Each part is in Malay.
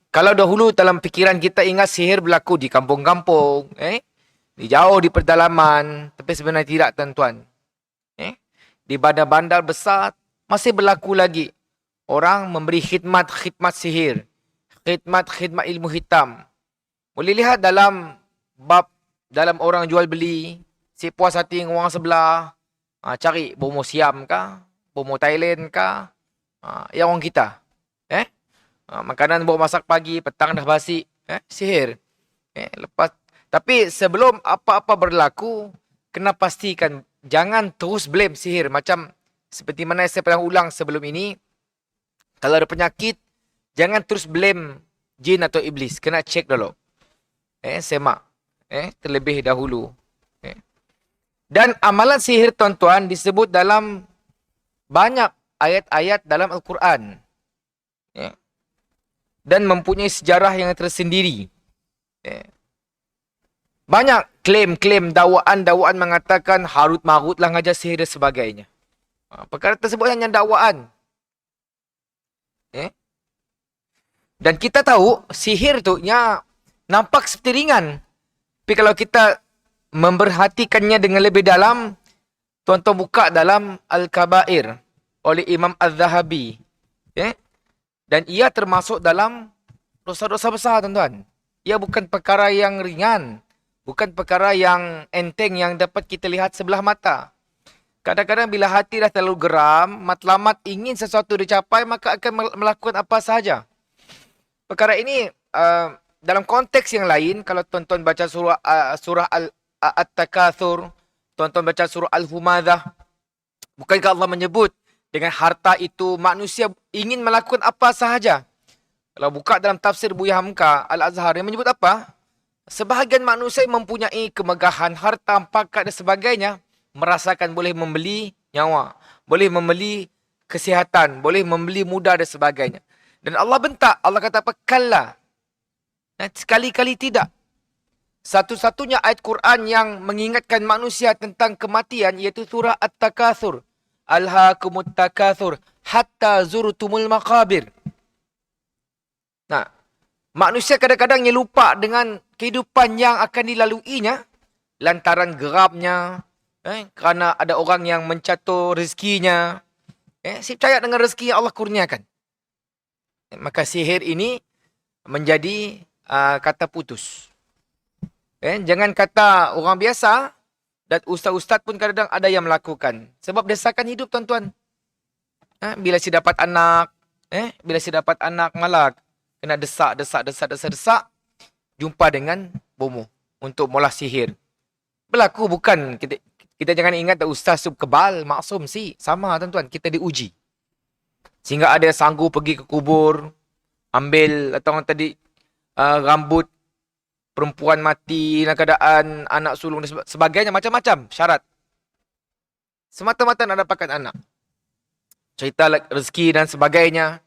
Kalau dahulu dalam pikiran kita ingat sihir berlaku di kampung-kampung, di jauh di pedalaman, tapi sebenarnya tidak, tuan-tuan. Di bandar-bandar besar masih berlaku lagi. Orang memberi khidmat-khidmat sihir, khidmat-khidmat ilmu hitam. Boleh lihat dalam bab dalam orang jual beli, si puas hati dengan orang sebelah, cari bomo Siam kah, bomo Thailand kah, yang orang kita. Makanan bawa masak pagi, petang dah basi. Sihir. Lepas. Tapi sebelum apa-apa berlaku, kena pastikan jangan terus blame sihir. Macam seperti mana saya pernah ulang sebelum ini. Kalau ada penyakit, jangan terus blame jin atau iblis. Kena cek dulu. Semak. Terlebih dahulu. Dan amalan sihir, tuan-tuan, disebut dalam banyak ayat-ayat dalam Al-Quran. Dan mempunyai sejarah yang tersendiri. Banyak klaim-klaim, dakwaan-dakwaan mengatakan Harut Marut lah ngajar sihir dan sebagainya. Perkara tersebut hanya dakwaan. Dan kita tahu sihir tu nampak seperti ringan. Tapi kalau kita memperhatikannya dengan lebih dalam, tuan-tuan buka dalam Al-Kabair oleh Imam Az-Zahabi. Dan ia termasuk dalam dosa-dosa besar, tuan-tuan. Ia bukan perkara yang ringan. Bukan perkara yang enteng yang dapat kita lihat sebelah mata. Kadang-kadang bila hati dah terlalu geram, matlamat ingin sesuatu dicapai, maka akan melakukan apa sahaja. Perkara ini dalam konteks yang lain, kalau tuan-tuan baca surah At-Takatsur, tuan-tuan baca surah Al-Humadzah, bukankah Allah menyebut dengan harta itu manusia ingin melakukan apa sahaja? Kalau buka dalam tafsir Buya Hamka Al-Azhar, yang menyebut apa? Sebahagian manusia mempunyai kemegahan, harta, pangkat dan sebagainya, merasakan boleh membeli nyawa, boleh membeli kesihatan, boleh membeli muda dan sebagainya. Dan Allah bentak, Allah kata apa? Kalla. Sekali-kali tidak. Satu-satunya ayat Quran yang mengingatkan manusia tentang kematian iaitu surah At-Takatsur. Alhaakumut takatsur hatta zurtumul maqabir. Nah, manusia kadang-kadang lupa dengan kehidupan yang akan dilaluinya lantaran geramnya, kerana ada orang yang mencatur rezekinya. Si percaya dengan rezeki yang Allah kurniakan. Maka sihir ini menjadi kata putus. Jangan kata orang biasa. Dan ustaz-ustaz pun kadang-kadang ada yang melakukan. Sebab desakan hidup, tuan-tuan. Bila si dapat anak, bila si dapat anak malak, kena desak. Jumpa dengan bomo untuk mula sihir. Berlaku bukan. Kita jangan ingat ustaz tu kebal, maksum si. Sama, tuan-tuan. Kita diuji. Sehingga ada yang sanggup pergi ke kubur, ambil, atau orang tadi, rambut perempuan mati dalam keadaan anak sulung dan sebagainya, macam-macam syarat. Semata-mata nak dapatkan anak. Cerita rezeki dan sebagainya.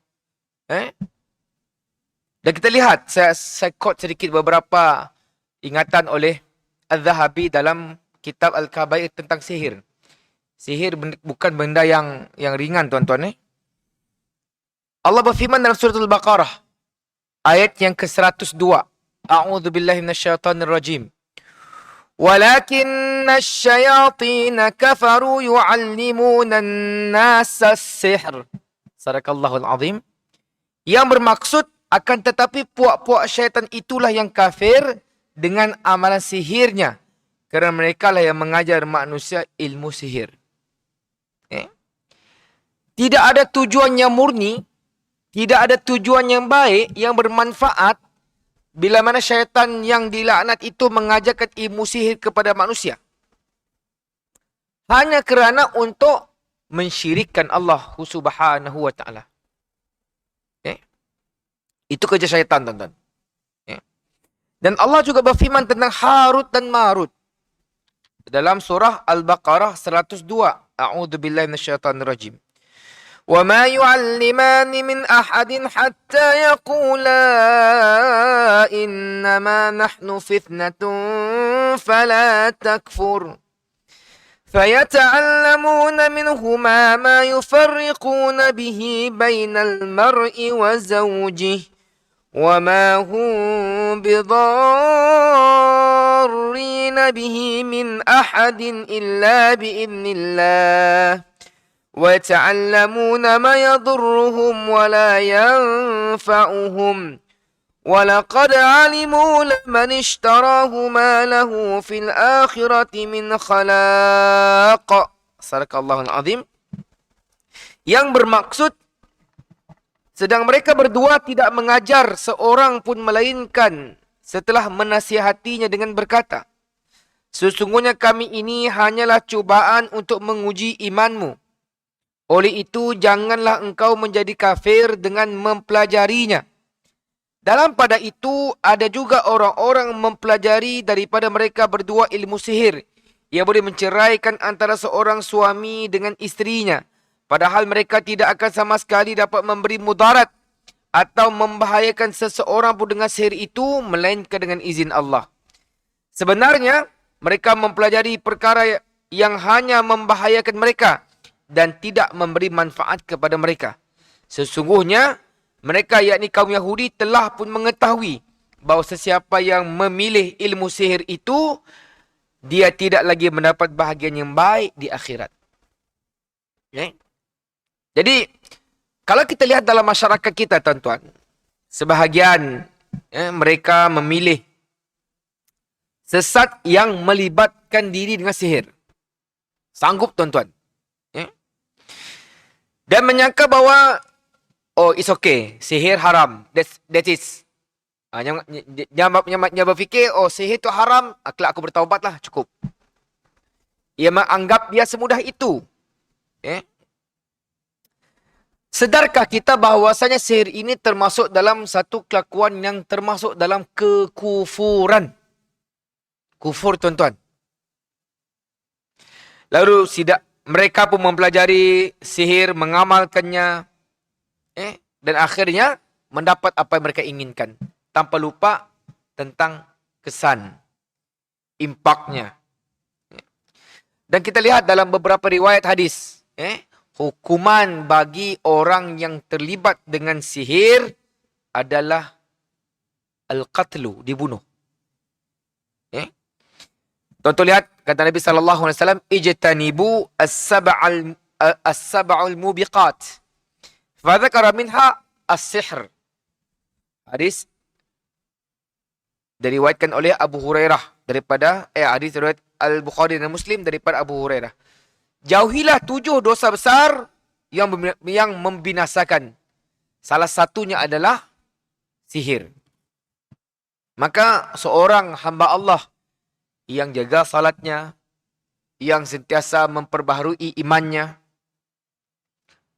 Dan kita lihat, saya quote sedikit beberapa ingatan oleh Az-Zahabi dalam kitab Al-Kabair tentang sihir. Sihir bukan benda yang ringan, tuan-tuan. Allah berfirman dalam surah Al-Baqarah, ayat yang ke-102. A'udzu billahi minasyaitonir rajim. Walakinna asyayatin kafaru yu'allimuna an-nasa as-sihr. Sadaqallahul azim. Yang bermaksud akan tetapi puak-puak syaitan itulah yang kafir dengan amalan sihirnya. Kerana mereka lah yang mengajar manusia ilmu sihir. Tidak ada tujuan yang murni, tidak ada tujuan yang baik, yang bermanfaat bila mana syaitan yang dilaknat itu mengajarkan ilmu sihir kepada manusia. Hanya kerana untuk mensyirikkan Allah subhanahu wa ta'ala. Itu kerja syaitan, tuan-tuan. Dan Allah juga berfirman tentang Harut dan Marut. Dalam surah Al-Baqarah 102. A'udzu billahi minasyaitonir rajim. وَمَا يُعَلِّمَانِ مِنْ أَحَدٍ حَتَّى يَقُولَا إِنَّمَا نَحْنُ فِتْنَةٌ فَلَا تَكْفُرْ فَيَتَعَلَّمُونَ مِنْهُمَا مَا يُفَرِّقُونَ بِهِ بَيْنَ الْمَرْءِ وَزَوْجِهِ وَمَا هُمْ بِضَارِّينَ بِهِ مِنْ أَحَدٍ إِلَّا بِإِذْنِ اللَّهِ وَيَتَعَلَّمُونَ مَا يَضُرُّهُمْ وَلَا يَنْفَعُهُمْ وَلَقَدْ عَلِمُوا لَمَنِ اشْتَرَاهُ مَا لَهُ فِي الْآخِرَةِ مِنْ خَلَاقٍ. Sadaqallahul azim. Yang bermaksud, sedang mereka berdua tidak mengajar seorang pun melainkan setelah menasihatinya dengan berkata, sesungguhnya kami ini hanyalah cubaan untuk menguji imanmu. Oleh itu, janganlah engkau menjadi kafir dengan mempelajarinya. Dalam pada itu, ada juga orang-orang mempelajari daripada mereka berdua ilmu sihir, yang boleh menceraikan antara seorang suami dengan istrinya. Padahal mereka tidak akan sama sekali dapat memberi mudarat atau membahayakan seseorang pun dengan sihir itu, melainkan dengan izin Allah. Sebenarnya, mereka mempelajari perkara yang hanya membahayakan mereka dan tidak memberi manfaat kepada mereka. Sesungguhnya, mereka yakni kaum Yahudi telah pun mengetahui bahawa sesiapa yang memilih ilmu sihir itu, dia tidak lagi mendapat bahagian yang baik di akhirat. Okay? Jadi, kalau kita lihat dalam masyarakat kita, tuan-tuan, sebahagian mereka memilih sesat yang melibatkan diri dengan sihir. Sanggup, tuan-tuan. Dan menyangka bahawa, oh, it's okay, sihir haram. That is. Dia berfikir, oh, sihir tu haram, kelak aku bertaubat lah, cukup. Ia menganggap dia semudah itu. Sedarkah kita bahawasanya sihir ini termasuk dalam satu kelakuan yang termasuk dalam kekufuran? Kufur, tuan-tuan. Lalu mereka pun mempelajari sihir, mengamalkannya, dan akhirnya mendapat apa yang mereka inginkan, tanpa lupa tentang kesan, impaknya. Dan kita lihat dalam beberapa riwayat hadis, hukuman bagi orang yang terlibat dengan sihir adalah al-qatlu, dibunuh. Tuan-tuan lihat, kata Nabi SAW, ijtanibu as-sab'al mubiqat. Fadzakara minha as-sihr. Hadis diriwayatkan oleh Abu Hurairah daripada hadis riwayat Al-Bukhari dan Muslim daripada Abu Hurairah. Jauhilah 7 dosa besar yang membinasakan. Salah satunya adalah sihir. Maka seorang hamba Allah yang jaga salatnya, yang sentiasa memperbaharui imannya,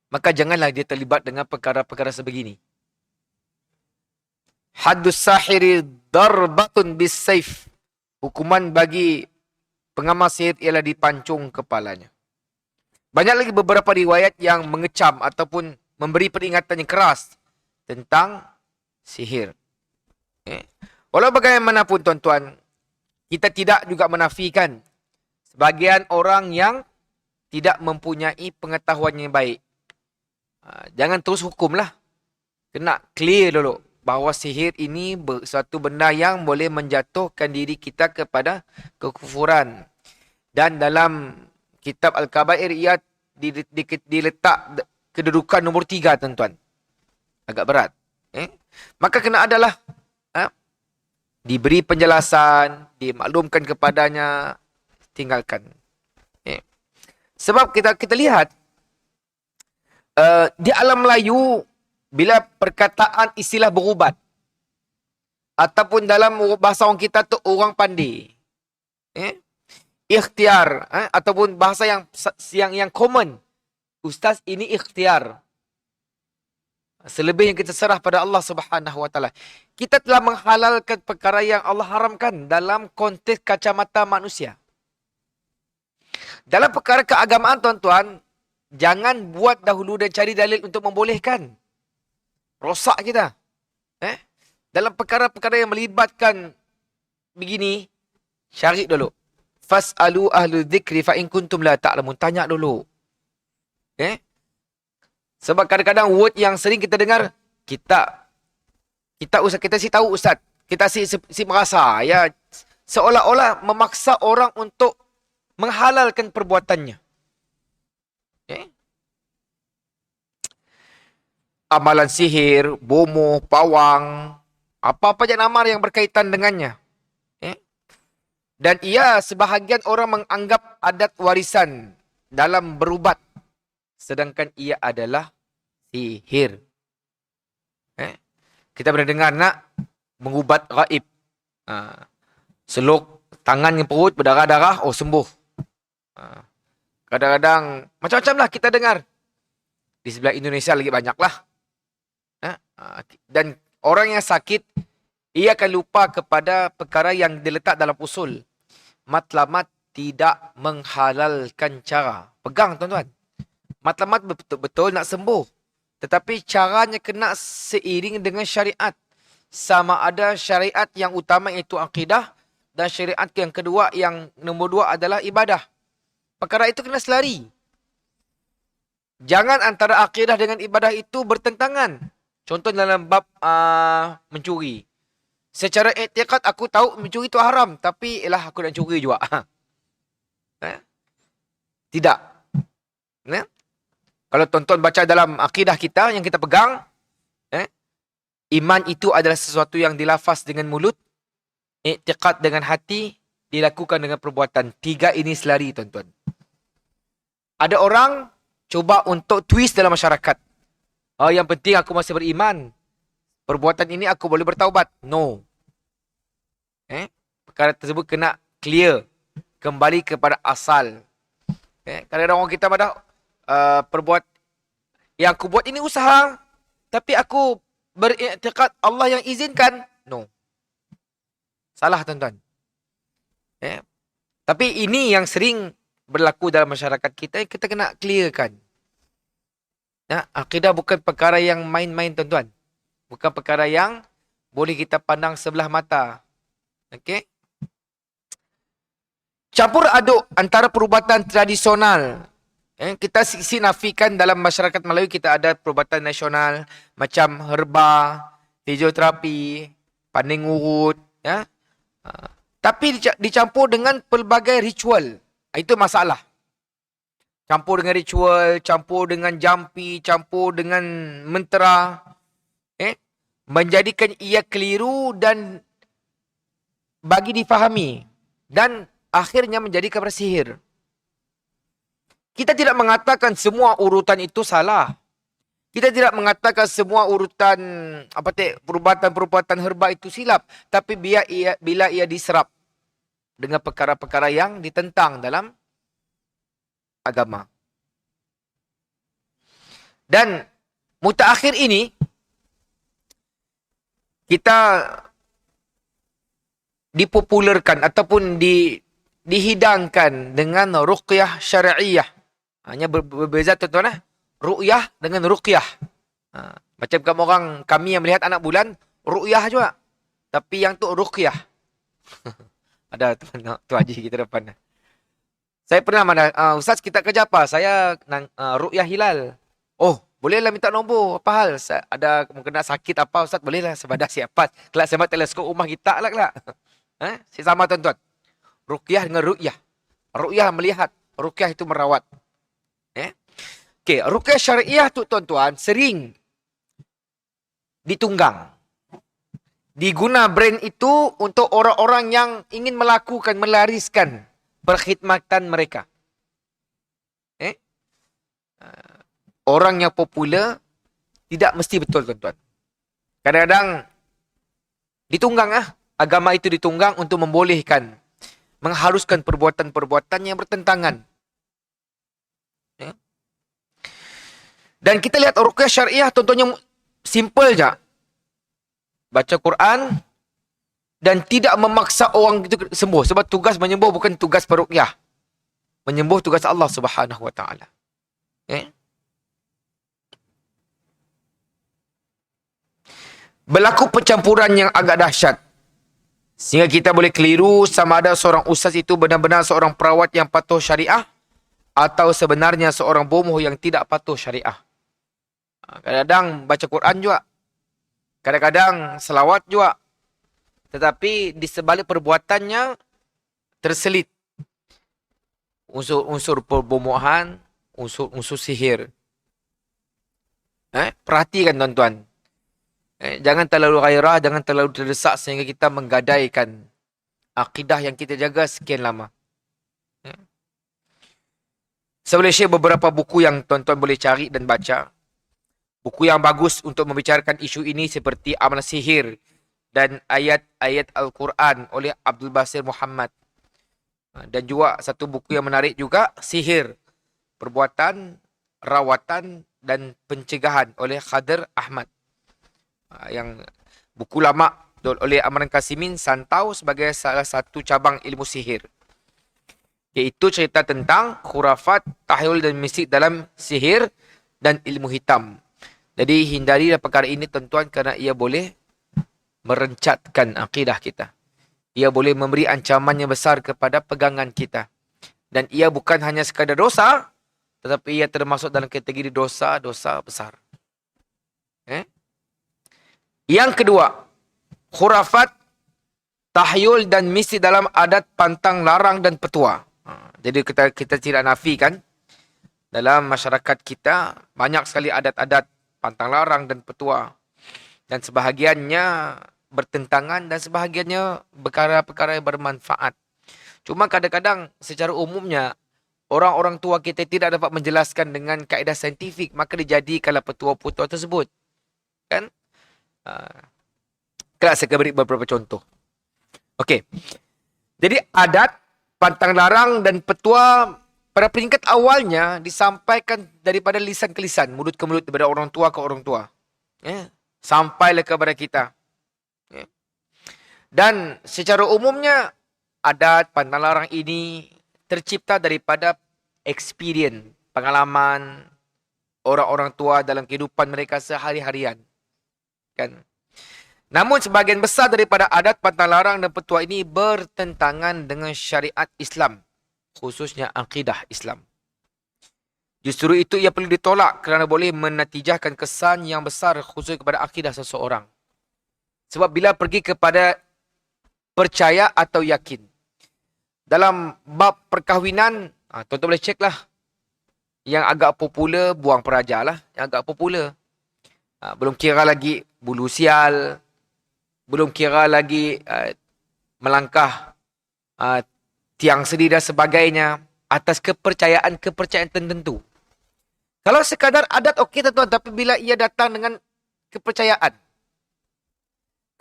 maka janganlah dia terlibat dengan perkara-perkara sebegini. Haddus sahiri darbatun bis saif. Hukuman bagi pengamal sihir ialah dipancung kepalanya. Banyak lagi beberapa riwayat yang mengecam ataupun memberi peringatan yang keras tentang sihir. Walau bagaimanapun, tuan-tuan, kita tidak juga menafikan sebagian orang yang tidak mempunyai pengetahuan yang baik. Jangan terus hukumlah. Kena clear dulu bahawa sihir ini suatu benda yang boleh menjatuhkan diri kita kepada kekufuran. Dan dalam kitab Al-Kabair ia diletak kedudukan nombor 3, tuan-tuan. Agak berat. Maka kena adalah diberi penjelasan, dimaklumkan kepadanya, tinggalkan. Sebab kita lihat di alam Melayu, bila perkataan istilah berubat ataupun dalam bahasa orang kita tu orang pandai, ikhtiar, ataupun bahasa yang common, ustaz ini ikhtiar. Selebihnya kita serah pada Allah Subhanahu Wa Taala. Kita telah menghalalkan perkara yang Allah haramkan dalam konteks kacamata manusia. Dalam perkara keagamaan, tuan-tuan, jangan buat dahulu dan cari dalil untuk membolehkan. Rosak kita. Dalam perkara-perkara yang melibatkan begini, syari dulu. Fas'alu ahlu dzikri fa in kuntum la ta'lamun. Tanya dulu. Sebab kadang-kadang word yang sering kita dengar, kita Kita si tahu Ustaz. Kita si merasa ya seolah-olah memaksa orang untuk menghalalkan perbuatannya. Okay? Amalan sihir, bomoh, pawang, apa-apa je nama yang berkaitan dengannya. Okay? Dan sebahagian orang menganggap adat warisan dalam berubat. Sedangkan ia adalah sihir. Kita pernah dengar nak mengubat gaib. Seluk tangan yang perut berdarah-darah, oh sembuh. Kadang-kadang macam-macam lah kita dengar. Di sebelah Indonesia lagi banyak lah. Dan orang yang sakit, ia akan lupa kepada perkara yang diletak dalam usul. Matlamat tidak menghalalkan cara. Pegang tuan-tuan. Matlamat betul-betul nak sembuh. Tetapi caranya kena seiring dengan syariat. Sama ada syariat yang utama iaitu akidah. Dan syariat yang kedua, yang nombor 2 adalah ibadah. Perkara itu kena selari. Jangan antara akidah dengan ibadah itu bertentangan. Contoh dalam bab mencuri. Secara i'tiqad aku tahu mencuri itu haram. Tapi aku nak curi juga. Tidak. Kalau tuan-tuan baca dalam akidah kita yang kita pegang, iman itu adalah sesuatu yang dilafaz dengan mulut, i'tiqad dengan hati, dilakukan dengan perbuatan. 3 ini selari tuan-tuan. Ada orang cuba untuk twist dalam masyarakat. Yang penting aku masih beriman. Perbuatan ini aku boleh bertaubat. No. Perkara tersebut kena clear. Kembali kepada asal. Kadang-kadang orang kita pada perbuat yang aku buat ini usaha, tapi aku beriktikad Allah yang izinkan. No. Salah tuan-tuan. Tapi ini yang sering berlaku dalam masyarakat kita, kita kena clearkan. Akidah bukan perkara yang main-main tuan-tuan. Bukan perkara yang boleh kita pandang sebelah mata. Okey? Campur aduk antara perubatan tradisional. Kita nafikan dalam masyarakat Melayu kita ada perubatan nasional macam herba, fisioterapi, panding urut, tapi dicampur dengan pelbagai ritual. Itu masalah. Campur dengan ritual, campur dengan jampi, campur dengan mentera. Menjadikan ia keliru dan bagi difahami. Dan akhirnya menjadi kepada sihir. Kita tidak mengatakan semua urutan itu salah. Kita tidak mengatakan semua urutan perubatan-perubatan herba itu silap. Tapi bila ia diserap dengan perkara-perkara yang ditentang dalam agama. Dan mutaakhir ini kita dipopulerkan ataupun dihidangkan dengan ruqyah syar'iyah. Hanya berbeza tuan-tuan. Ru'yah dengan ruqyah. Macam kami yang melihat anak bulan, ru'yah juga. Tapi yang tu ruqyah. Ada tu haji kita depan. Saya pernah Ustaz kita kerja apa? Saya ru'yah hilal. Oh, bolehlah minta nombor. Apa hal? Ada mungkin sakit apa Ustaz? Bolehlah sebadah siapa. Kelak saya teleskop rumah kita lah kelak. Sama tuan-tuan. Ruqyah dengan ru'yah. Ru'yah melihat. Ruqyah itu merawat. Okey, ruqyah syariah tu tuan-tuan sering ditunggang. Diguna brand itu untuk orang-orang yang ingin melariskan perkhidmatan mereka. Orang yang popular tidak mesti betul tuan-tuan. Kadang-kadang ditunggang agama itu ditunggang untuk membolehkan, mengharuskan perbuatan-perbuatan yang bertentangan. Dan kita lihat ruqyah syariah contohnya simple je. Baca Quran dan tidak memaksa orang itu sembuh. Sebab tugas menyembuh bukan tugas peruqyah. Menyembuh tugas Allah Subhanahu Wa Taala. Berlaku pencampuran yang agak dahsyat. Sehingga kita boleh keliru sama ada seorang ustaz itu benar-benar seorang perawat yang patuh syariah atau sebenarnya seorang bomoh yang tidak patuh syariah. Kadang-kadang baca Quran juga. Kadang-kadang selawat juga. Tetapi di sebalik perbuatannya terselit unsur-unsur perbomohan, unsur-unsur sihir. Perhatikan tuan-tuan. Jangan terlalu gairah, jangan terlalu terdesak sehingga kita menggadaikan akidah yang kita jaga sekian lama. Saya boleh share beberapa buku yang tuan-tuan boleh cari dan baca. Buku yang bagus untuk membicarakan isu ini seperti Amal Sihir dan ayat-ayat Al-Quran oleh Abdul Basir Muhammad. Dan juga satu buku yang menarik juga, Sihir, Perbuatan, Rawatan dan Pencegahan oleh Khadir Ahmad. Yang buku lama oleh Amran Kasimin Santau sebagai salah satu cabang ilmu sihir. Iaitu cerita tentang khurafat, tahyul dan mistik dalam sihir dan ilmu hitam. Jadi hindarilah perkara ini tuan-tuan kerana ia boleh merencatkan akidah kita. Ia boleh memberi ancaman yang besar kepada pegangan kita. Dan ia bukan hanya sekadar dosa, tetapi ia termasuk dalam kategori dosa-dosa besar. Yang kedua, khurafat, tahyul dan misi dalam adat, pantang, larang dan petua. Jadi kita tidak nafikan dalam masyarakat kita banyak sekali adat-adat, pantang larang dan petua. Dan sebahagiannya bertentangan dan sebahagiannya perkara-perkara yang bermanfaat. Cuma kadang-kadang secara umumnya orang-orang tua kita tidak dapat menjelaskan dengan kaedah saintifik, maka dijadikanlah petua-petua tersebut. Kan? Kelak saya beri beberapa contoh. Okey. Jadi adat, pantang larang dan petua pada peringkat awalnya disampaikan daripada lisan ke lisan, mulut ke mulut, daripada orang tua ke orang tua. Sampailah kepada kita. Dan secara umumnya adat, pantang larang ini tercipta daripada experience, pengalaman orang-orang tua dalam kehidupan mereka sehari-harian. Kan? Namun sebahagian besar daripada adat, pantang larang dan petua ini bertentangan dengan syariat Islam, khususnya akidah Islam. Justru itu ia perlu ditolak kerana boleh menatijahkan kesan yang besar khusus kepada akidah seseorang. Sebab bila pergi kepada percaya atau yakin, dalam bab perkahwinan, tuan-tuan boleh cek lah. Yang agak popular, buang peraja lah. Yang agak popular. Belum kira lagi bulu sial. Belum kira lagi melangkah tiang sedih dan sebagainya. Atas kepercayaan-kepercayaan tertentu. Kalau sekadar adat okey tuan-tuan. Tapi bila ia datang dengan kepercayaan.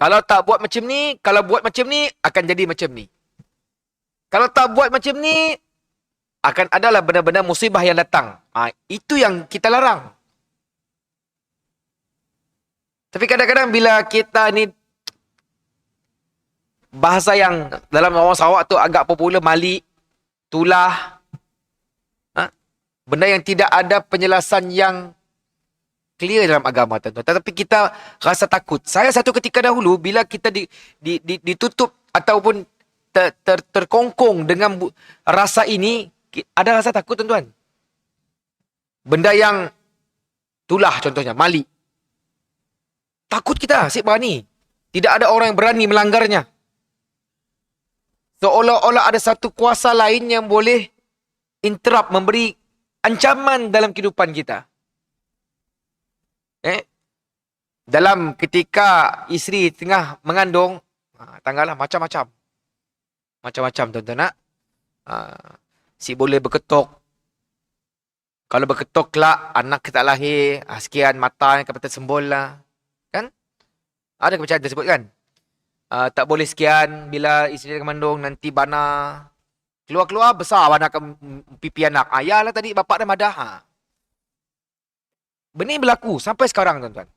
Kalau tak buat macam ni, kalau buat macam ni, akan jadi macam ni. Kalau tak buat macam ni, akan adalah benda-benda musibah yang datang. Itu yang kita larang. Tapi kadang-kadang bila kita ni, bahasa yang dalam orang Sarawak tu agak popular, malik, tulah. Benda yang tidak ada penjelasan yang clear dalam agama, tuan-tuan. Tetapi kita rasa takut. Saya satu ketika dahulu, bila kita ditutup ataupun terkongkong dengan rasa ini, ada rasa takut, tuan-tuan. Benda yang tulah contohnya, malik. Takut kita, asyik berani. Tidak ada orang yang berani melanggarnya. Seolah-olah ada satu kuasa lain yang boleh interrupt, memberi ancaman dalam kehidupan kita. Dalam ketika isteri tengah mengandung, tanggalah macam-macam. Macam-macam tuan-tuan nak. Si boleh berketuk. Kalau berketuk kelak, anak kita lahir, sekian mata yang kata sembol lah. Kan? Ada kepercayaan tersebut kan? Tak boleh sekian, bila isteri mengandung, nanti bana. Keluar-keluar, besar bana pipi anak. Ayalah tadi, bapak dah madah. Benda ini berlaku sampai sekarang tuan-tuan.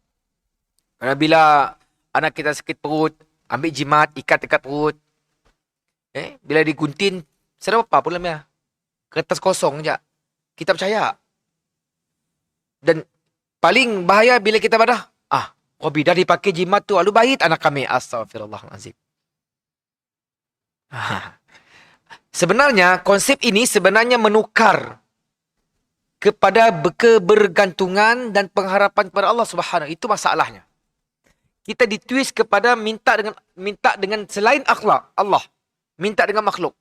Kerana bila anak kita sakit perut, ambil jimat, ikat dekat perut. Bila digunting, sedar apa pula ya? Kertas kosong je. Kita percaya. Dan paling bahaya bila kita badah, Robi dah dipakai jimat tu, lalu baik anak kami. Astaghfirullahalazim. Sebenarnya, konsep ini sebenarnya menukar kepada kebergantungan dan pengharapan kepada Allah Subhanahu. Itu masalahnya. kita ditwist kepada minta dengan selain akhlak Allah, minta dengan makhluk.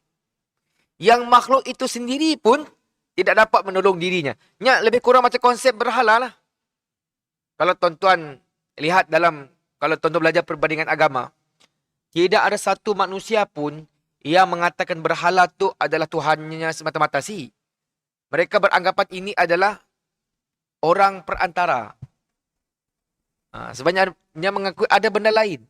Yang makhluk itu sendiri pun tidak dapat menolong dirinya. Lebih kurang macam konsep berhala lah. Kalau tuan-tuan lihat kalau tuan-tuan belajar perbandingan agama, tidak ada satu manusia pun yang mengatakan berhala tu adalah Tuhannya semata-mata sih. Mereka beranggapan ini adalah orang perantara. Sebenarnya mengakui ada benda lain.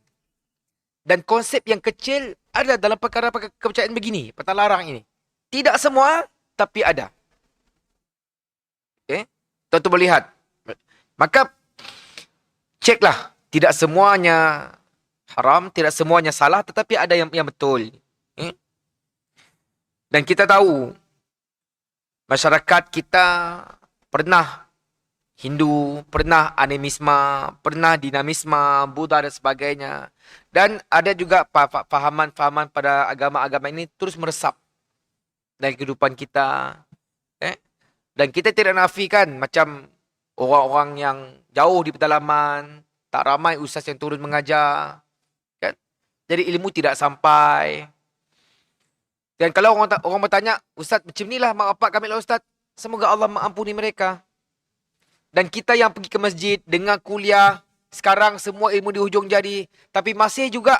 Dan konsep yang kecil ada dalam perkara kepercayaan begini, petang larang ini. Tidak semua, tapi ada. Okay? Tuan-tuan boleh lihat. Maka, ceklah. Tidak semuanya haram, tidak semuanya salah, tetapi ada yang betul. Okay? Dan kita tahu, masyarakat kita pernah Hindu, pernah animisme, pernah dinamisme, Buddha dan sebagainya. Dan ada juga fahaman-fahaman pada agama-agama ini terus meresap dalam kehidupan kita. Dan kita tidak nafikan macam orang-orang yang jauh di pedalaman, tak ramai ustaz yang turun mengajar. Kan? Jadi ilmu tidak sampai. Dan kalau orang bertanya, ustaz macam inilah mak bapak kami lah ustaz. Semoga Allah mengampuni mereka. Dan kita yang pergi ke masjid, dengar kuliah, sekarang semua ilmu di hujung jadi. Tapi masih juga,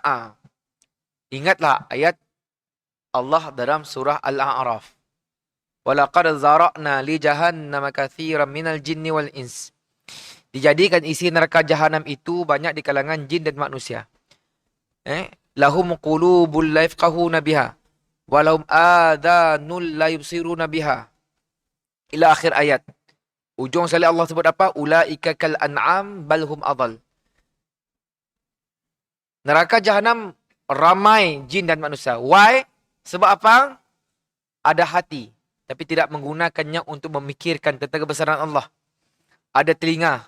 ingatlah ayat Allah dalam surah Al-A'raf. وَلَقَدْ زَرَعْنَا لِجَهَنَّمَ كَثِيرًا مِنَ الْجِنِّ وَالْإِنسِ. Dijadikan isi neraka jahanam itu banyak di kalangan jin dan manusia. لَهُمْ قُلُوبٌ لَا يَفْقَهُونَ بِهَا وَلَهُمْ آذَانٌ لَا يُبْصِرُونَ بِهَا. Ila akhir ayat. Ujung sekali Allah sebut apa? Ulaika kal an'am balhum adal. Neraka jahanam ramai jin dan manusia. Why? Sebab apa? Ada hati. Tapi tidak menggunakannya untuk memikirkan tentang kebesaran Allah. Ada telinga.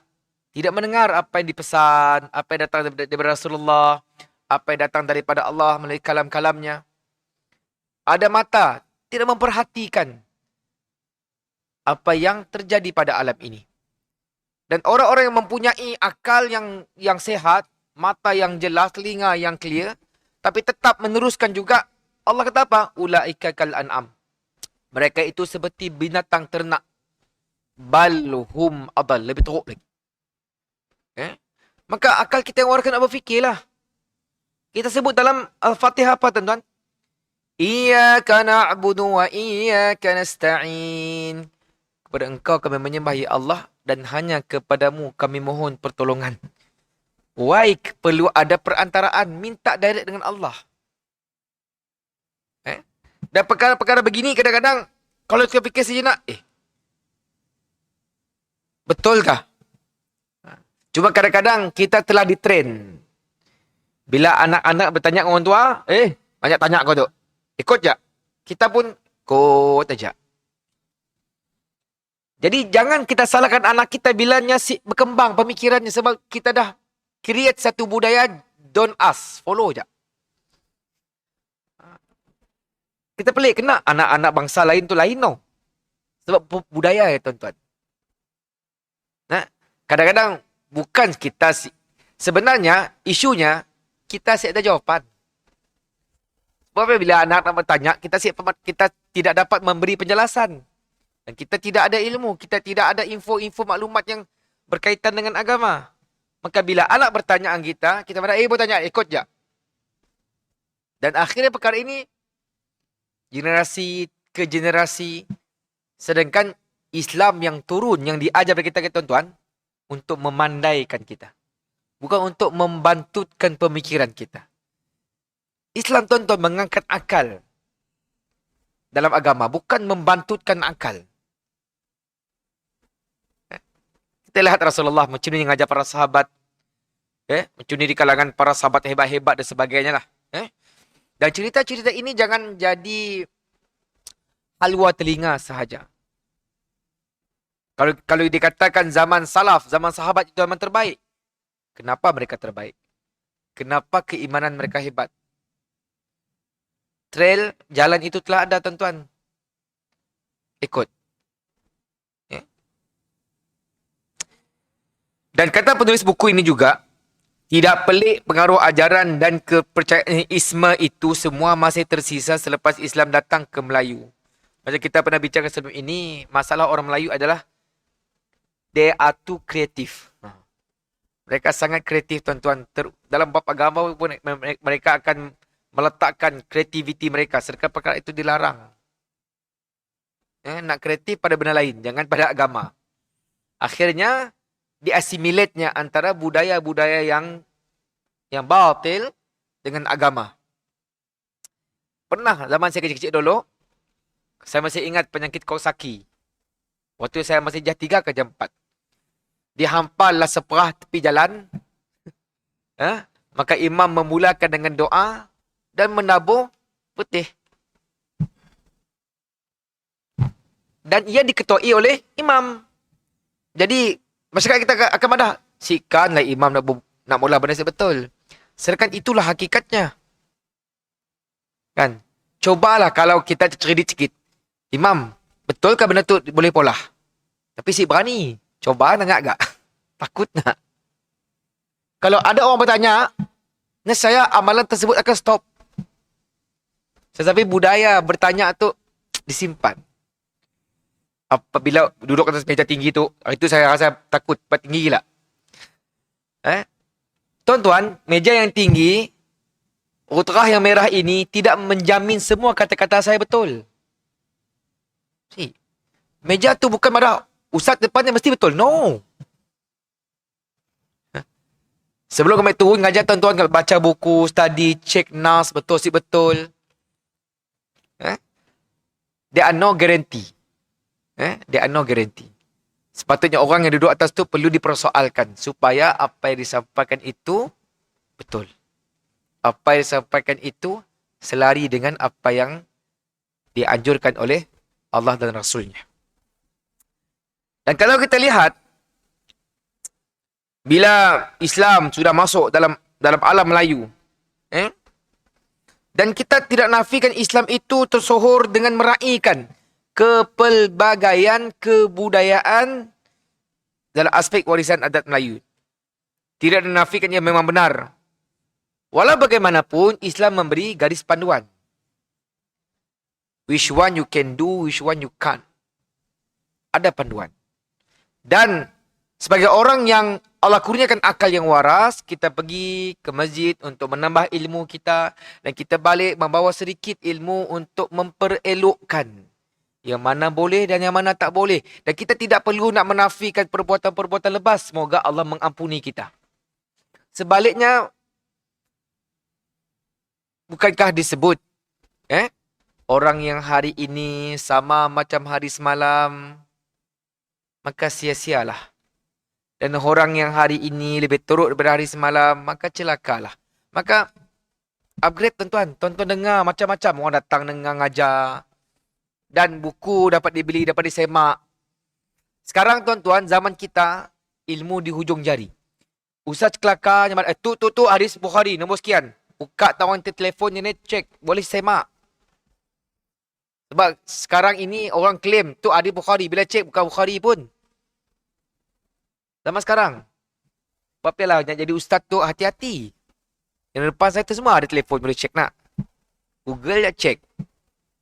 Tidak mendengar apa yang dipesan. Apa yang datang daripada Rasulullah. Apa yang datang daripada Allah melalui kalam-kalamnya. Ada mata. Tidak memperhatikan apa yang terjadi pada alam ini. Dan orang-orang yang mempunyai akal yang sehat, mata yang jelas, telinga yang clear, tapi tetap meneruskan juga, Allah kata apa? Ulaika kal an'am. Mereka itu seperti binatang ternak. Balhum adal. Lebih teruk lagi. Maka akal kita yang orang kena berfikirlah. Kita sebut dalam Al-Fatihah apa tuan-tuan? Iyyaka na'budu wa iyyaka nasta'in. Kepada engkau kami menyembah ya Allah dan hanya kepadamu kami mohon pertolongan. Why perlu ada perantaraan, minta direct dengan Allah. Dan perkara-perkara begini kadang-kadang kalau kita fikir sejenak, betulkah? Cuma kadang-kadang kita telah ditrain. Bila anak-anak bertanya dengan orang tua, banyak tanya kau tu. Ikut je. Kita pun ikut aja. Jadi jangan kita salahkan anak kita bilanya berkembang pemikirannya sebab kita dah create satu budaya don't ask, follow je. Kita pelik kena anak-anak bangsa lain tu lain tau. Sebab budaya ya tuan-tuan. Kadang-kadang bukan kita sebenarnya isunya kita siap ada jawapan. Sebab bila anak bertanya kita tidak dapat memberi penjelasan. Dan kita tidak ada ilmu, kita tidak ada info-info maklumat yang berkaitan dengan agama. Maka bila anak bertanyaan kita pada bertanya, ikut je. Dan akhirnya perkara ini, generasi ke generasi, sedangkan Islam yang turun, yang diajar kepada kita, tuan-tuan, untuk memandaikan kita. Bukan untuk membantutkan pemikiran kita. Islam, tuan-tuan, mengangkat akal dalam agama, bukan membantutkan akal. Kita lihat Rasulullah macam ni mengajar para sahabat. Macam ni di kalangan para sahabat hebat-hebat dan sebagainya lah. Dan cerita-cerita ini jangan jadi halwa telinga sahaja. Kalau dikatakan zaman salaf, zaman sahabat itu zaman terbaik. Kenapa mereka terbaik? Kenapa keimanan mereka hebat? Trail, jalan itu telah ada, tuan-tuan. Ikut. Dan kata penulis buku ini juga, Tidak pelik pengaruh ajaran dan kepercayaan isma itu semua masih tersisa selepas Islam datang ke Melayu. Macam kita pernah bincang sebelum ini, masalah orang Melayu adalah they are too kreatif. Mereka sangat kreatif tuan-tuan. Dalam bab agama pun mereka akan meletakkan kreativiti mereka. Sedangkan perkara itu dilarang. Nak kreatif pada benda lain. Jangan pada agama. Akhirnya diassimilate-nya antara budaya-budaya yang batil dengan agama. Pernah zaman saya kecil-kecil dulu, saya masih ingat penyakit Kawasaki. Waktu saya masih jam 3 ke jam 4. Dihampallah seperah tepi jalan. Maka imam memulakan dengan doa dan menabur putih. Dan ia diketuai oleh imam. Jadi masyarakat kita akan madah. Sikanlah imam nak mula benda betul. Sedangkan itulah hakikatnya. Kan? Cobalah kalau kita cerdik sikit. Imam, betulkah benda tu boleh pola? Tapi si berani. Coba nak tak? Takut nak? Kalau ada orang bertanya, saya amalan tersebut akan stop. Tetapi budaya bertanya tu disimpan. Apabila duduk atas meja tinggi tu, itu saya rasa takut, tinggi gila. Tuan-tuan, meja yang tinggi, rutrah yang merah ini tidak menjamin semua kata-kata saya betul. Meja tu bukan madah ustaz depannya mesti betul. No. Sebelum kami turun ngajar tuan-tuan baca buku, study, check nas betul si betul. There are no guarantee. There are no guarantee. Sepatutnya orang yang duduk atas tu perlu dipersoalkan supaya apa yang disampaikan itu betul. Apa yang disampaikan itu selari dengan apa yang dianjurkan oleh Allah dan Rasulnya. Dan kalau kita lihat, bila Islam sudah masuk dalam alam Melayu, dan kita tidak nafikan Islam itu tersohor dengan meraihkan kepelbagaian kebudayaan dalam aspek warisan adat Melayu. Tidak dinafikan yang memang benar. Walau bagaimanapun, Islam memberi garis panduan. Which one you can do, which one you can't. Ada panduan. Dan sebagai orang yang Allah kurniakan akal yang waras, kita pergi ke masjid untuk menambah ilmu kita dan kita balik membawa sedikit ilmu untuk memperelokkan yang mana boleh dan yang mana tak boleh. Dan kita tidak perlu nak menafikan perbuatan-perbuatan lebas. Semoga Allah mengampuni kita. Sebaliknya, bukankah disebut orang yang hari ini sama macam hari semalam, maka sia-sialah. Dan orang yang hari ini lebih teruk daripada hari semalam, maka celakalah. Maka upgrade tuan-tuan. Tuan-tuan dengar macam-macam. Orang datang dengar ngajar. Dan buku dapat dibeli, dapat disemak. Sekarang tuan-tuan, zaman kita, ilmu di hujung jari. Ustaz kelakar, tu hadis Bukhari, nombor sekian. Buka tawang telefon ni, cek. Boleh semak. Sebab sekarang ini orang claim, tu hadis Bukhari. Bila cek bukan Bukhari pun. Zaman sekarang. Sebab lah nak jadi ustaz tu hati-hati. Yang depan saya tu semua ada telefon boleh cek nak. Google nak cek.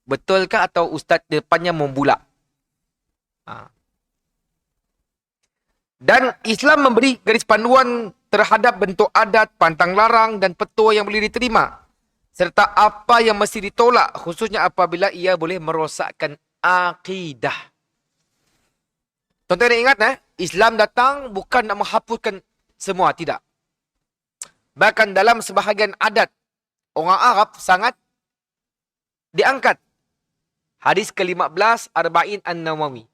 Betulkah atau ustaz depannya membulak. Dan Islam memberi garis panduan terhadap bentuk adat, pantang larang dan petua yang boleh diterima. Serta apa yang mesti ditolak. Khususnya apabila ia boleh merosakkan akidah. Tuan-tuan ingat Islam datang bukan nak menghapuskan semua, tidak. Bahkan dalam sebahagian adat orang Arab sangat diangkat. Hadis ke-15 Arba'in An-Nawawi.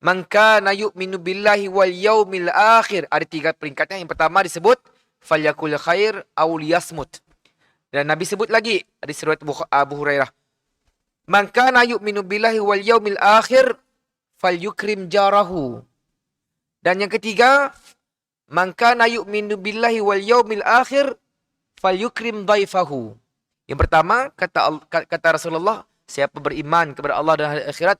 Man kana yu'minu billahi wal yaumil akhir. Ada 3 peringkatnya. Yang pertama disebut falyakul khair aw liyasmut. Dan Nabi sebut lagi hadis riwayat Abu Hurairah. Man kana yu'minu billahi wal yaumil akhir falyukrim jarahu. Dan yang ketiga, man kana yu'minu billahi wal yaumil akhir falyukrim dhaifahu. Yang pertama, kata Rasulullah, siapa beriman kepada Allah dan hari akhirat,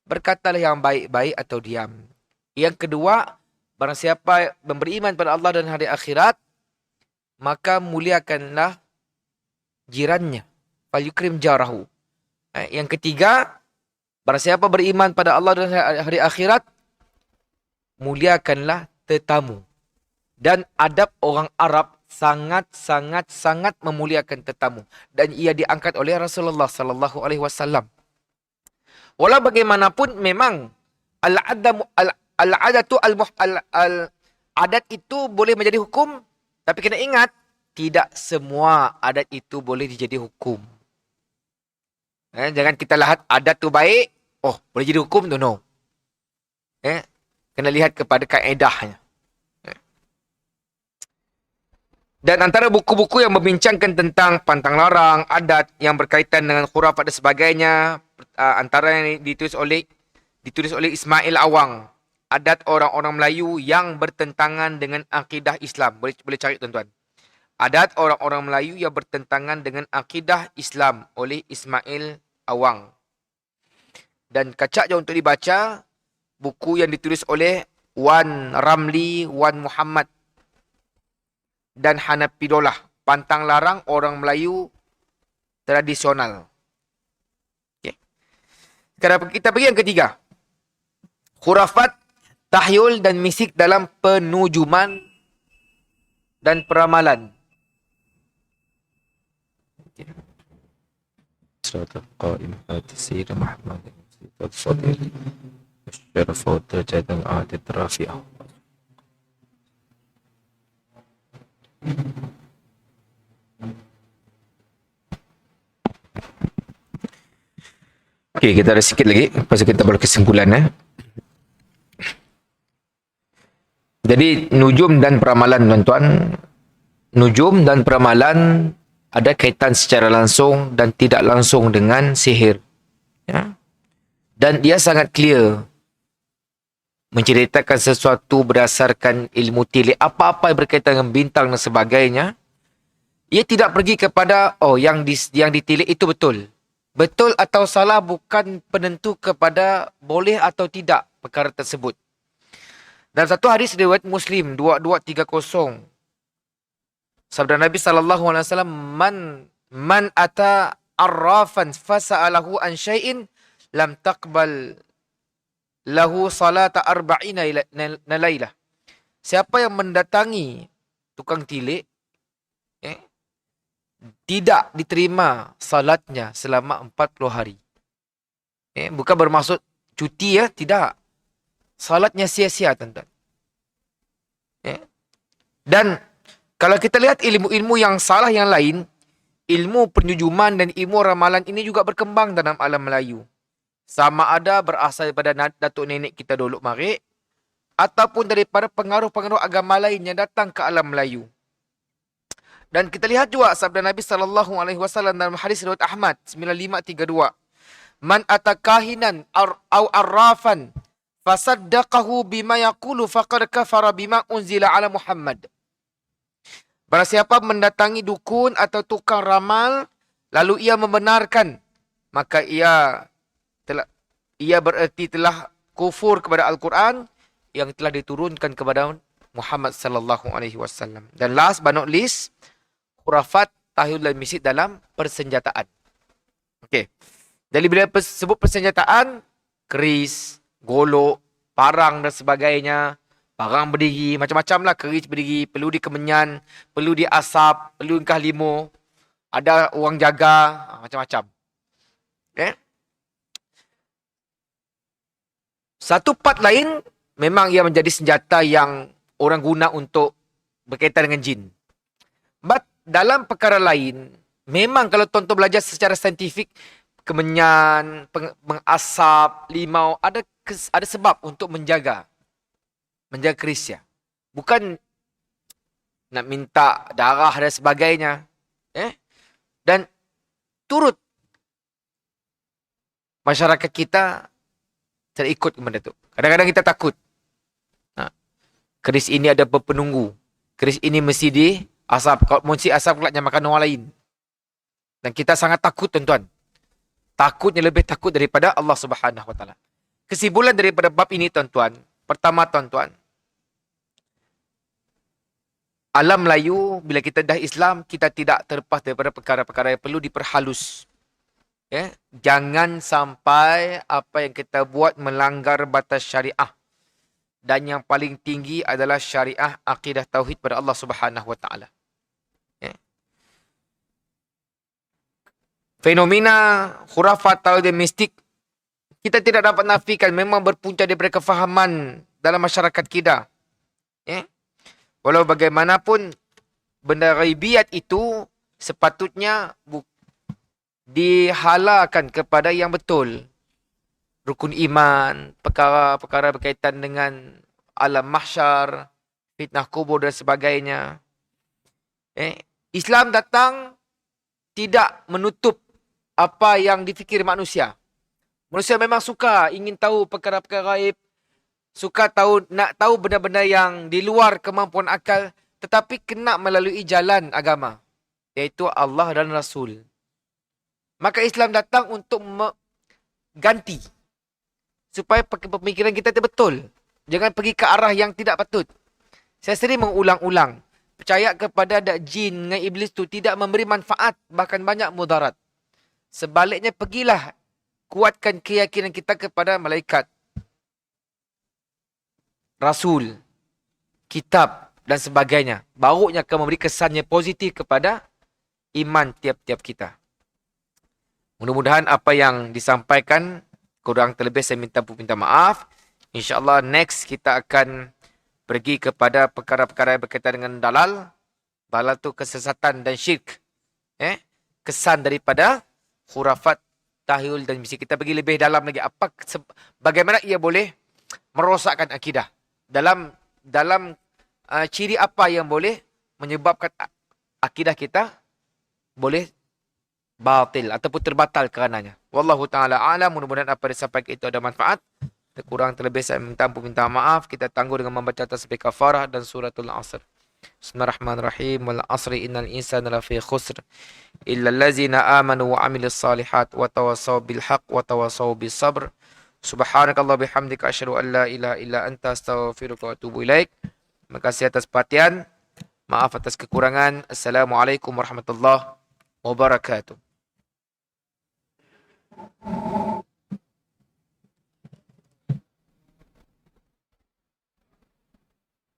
berkatalah yang baik-baik atau diam. Yang kedua, barang siapa beriman kepada Allah dan hari akhirat, maka muliakanlah jirannya. Falyukrim jarahu. Yang ketiga, barang siapa beriman pada Allah dan hari akhirat, muliakanlah tetamu. Dan adab orang Arab sangat memuliakan tetamu, dan ia diangkat oleh Rasulullah sallallahu alaihi wasallam. Walau bagaimanapun memang adat itu boleh menjadi hukum, tapi kena ingat tidak semua adat itu boleh dijadi hukum. Jangan kita lihat adat tu baik, boleh jadi hukum tu, no. Kena lihat kepada kaedahnya. Dan antara buku-buku yang membincangkan tentang pantang larang, adat yang berkaitan dengan khurafat dan sebagainya, antara yang ditulis oleh Ismail Awang, adat orang-orang Melayu yang bertentangan dengan akidah Islam. Boleh cari tuan-tuan. Adat orang-orang Melayu yang bertentangan dengan akidah Islam oleh Ismail Awang. Dan kacak je untuk dibaca buku yang ditulis oleh Wan Ramli, Wan Muhammad dan Hanafidollah, pantang larang orang Melayu tradisional. Okay. Sekarang kita pergi yang ketiga. Khurafat, tahyul dan misik dalam penujuman dan peramalan. Surat Al-Qaim Al-Tisir Muhammad Al-Fadil Al-Syaraf Al-Tajad Al-Adid Rafi'ah. Okey, kita ada sikit lagi. Lepas kita baru kesimpulan. Jadi, nujum dan peramalan, tuan-tuan. Nujum dan peramalan ada kaitan secara langsung dan tidak langsung dengan sihir. Ya. Dan dia sangat clear. Menceritakan sesuatu berdasarkan ilmu tilik. Apa-apa yang berkaitan dengan bintang dan sebagainya. Ia tidak pergi kepada, yang ditilik itu betul. Betul atau salah bukan penentu kepada boleh atau tidak perkara tersebut. Dan satu hadis riwayat Muslim 2230. Sabda Nabi SAW, Man ata arrafan fasa'alahu an syai'in lam taqbal lahu salata arba'ina laylah. Siapa yang mendatangi tukang tilik, tidak diterima salatnya selama 40 hari. Bukan bermaksud cuti, tidak. Salatnya sia-sia, tuan-tuan. Dan kalau kita lihat ilmu-ilmu yang salah yang lain, ilmu penyujuman dan ilmu ramalan ini juga berkembang dalam alam Melayu. Sama ada berasal daripada datuk nenek kita dulu mari, ataupun daripada pengaruh-pengaruh agama lain yang datang ke alam Melayu. Dan kita lihat juga sabda Nabi SAW dalam hadis riwayat Ahmad 9532. Man atakahinan au arrafan fasaddaqahu bima yaqulu faqad kafara bima unzila ala Muhammad. Barang siapa mendatangi dukun atau tukang ramal lalu ia membenarkan, maka ia bererti telah kufur kepada Al-Quran yang telah diturunkan kepada Muhammad sallallahu alaihi wasallam. Dan last but not least, khurafat, tahyul dan misik dalam persenjataan. Okey. Jadi bila sebut persenjataan, keris, golok, parang dan sebagainya, parang berdiri, macam-macam lah, keris berdiri, perlu dikemenyan, perlu diasap, perlu ingkah limo, ada orang jaga, macam-macam. Okay. Satu part lain, memang ia menjadi senjata yang orang guna untuk berkaitan dengan jin. But dalam perkara lain, memang kalau tuan-tuan belajar secara saintifik, kemenyan, mengasap, limau, ada sebab untuk menjaga keris ya. Bukan nak minta darah dan sebagainya. Dan turut masyarakat kita terikut kepada itu. Kadang-kadang kita takut. Keris ini ada penunggu. Keris ini mesti diasap. Kalau mesti asap pula jangan makan orang lain. Dan kita sangat takut, tuan-tuan. Takutnya lebih takut daripada Allah Subhanahu Wa Taala. Kesimpulan daripada bab ini, tuan-tuan. Pertama, tuan-tuan. alam Melayu, bila kita dah Islam, kita tidak terlepas daripada perkara-perkara yang perlu diperhalus. Ya? Jangan sampai apa yang kita buat melanggar batas syariah. Dan yang paling tinggi adalah syariah akidah tauhid pada Allah Subhanahu Wa Taala. Ya? Fenomena khurafat atau mistik, kita tidak dapat nafikan memang berpunca daripada kefahaman dalam masyarakat kita. Ya? Walau bagaimanapun, benda ghaibiyat itu sepatutnya dihalalkan kepada yang betul. Rukun iman, perkara-perkara berkaitan dengan alam mahsyar, fitnah kubur dan sebagainya. Islam datang tidak menutup apa yang difikir manusia. Manusia memang suka ingin tahu perkara-perkara gaib, suka nak tahu benda-benda yang di luar kemampuan akal, tetapi kena melalui jalan agama, iaitu Allah dan Rasul. Maka Islam datang untuk ganti supaya pemikiran kita itu betul. Jangan pergi ke arah yang tidak patut. Saya sering mengulang-ulang, percaya kepada jin dengan iblis itu tidak memberi manfaat, bahkan banyak mudarat. Sebaliknya, pergilah kuatkan keyakinan kita kepada malaikat, Rasul, kitab dan sebagainya. Barunya akan memberi kesannya positif kepada iman tiap-tiap kita. Mudah-mudahan apa yang disampaikan kurang terlebih saya minta maaf. InsyaAllah next kita akan pergi kepada perkara-perkara yang berkaitan dengan dalal. Dalal tu kesesatan dan syirk. Kesan daripada khurafat, tahyul dan misi. Kita pergi lebih dalam lagi. Bagaimana ia boleh merosakkan akidah. Dalam ciri apa yang boleh menyebabkan akidah kita boleh batil ataupun terbatal kerananya. Wallahu ta'ala a'lam. Mudah-mudahan apa yang disampaikan itu ada manfaat. Kurang terlebih saya minta maaf. Kita tangguh dengan membaca tasbih kafarah dan suratul asr. Bismillahirrahmanirrahim. Wal asri innal insana lafi khusr illa allazina amanu wa amilus salihat wa tawassaw bil haqq wa tawassaw bis sabr. Subhanakallah bihamdika asyhadu an la ilaha illa anta astaghfiruka wa atubu ilaik. Terima kasih atas perhatian. Maaf atas kekurangan. Assalamualaikum warahmatullahi wabarakatuh.